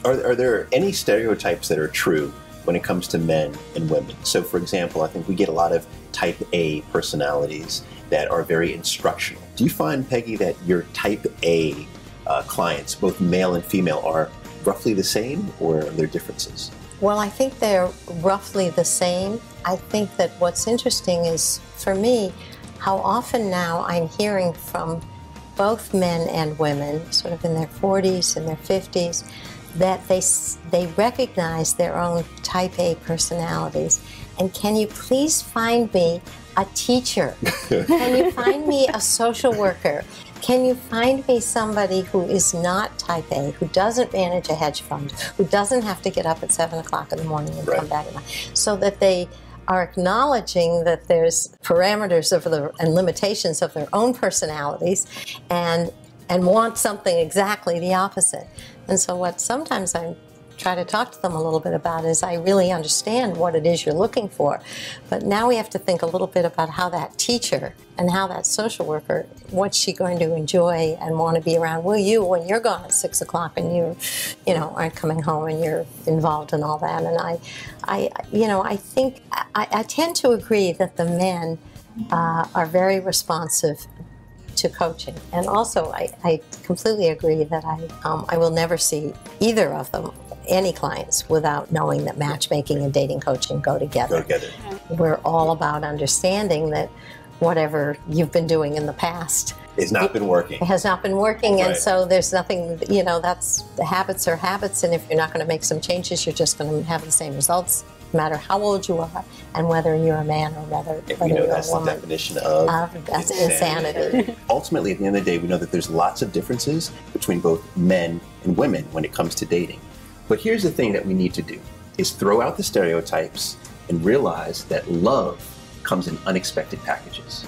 Are there any stereotypes that are true when it comes to men and women? So, for example, I think we get a lot of type A personalities that are very instructional. Do you find, Peggy, that your type A clients, both male and female, are roughly the same, or are there differences? Well, I think they're roughly the same. I think that what's interesting is, for me, how often now I'm hearing from both men and women, sort of in their 40s and their 50s, that they recognize their own type A personalities. And can you please find me a teacher? Can you find me a social worker? Can you find me somebody who is not type A, who doesn't manage a hedge fund, who doesn't have to get up at 7 o'clock in the morning and come back at night? So that they are acknowledging that there's parameters of and limitations of their own personalities, and want something exactly the opposite. And so what sometimes I try to talk to them a little bit about is, I really understand what it is you're looking for, but now we have to think a little bit about how that teacher and how that social worker, what's she going to enjoy and want to be around? Will you, when you're gone at 6 o'clock and you aren't coming home and you're involved in all that? And I think I tend to agree that the men are very responsive to coaching. And also, I completely agree that I will never see either of them, any clients, without knowing that matchmaking and dating coaching go together. We're all about understanding that whatever you've been doing in the past has not been working. It has not been working, and so there's nothing, that's, the habits are habits, and if you're not going to make some changes, you're just going to have the same results, no matter how old you are, and whether you're a man or whether you're a woman. That's the definition of that's insanity. Ultimately, at the end of the day, we know that there's lots of differences between both men and women when it comes to dating. But here's the thing that we need to do, is throw out the stereotypes and realize that love comes in unexpected packages.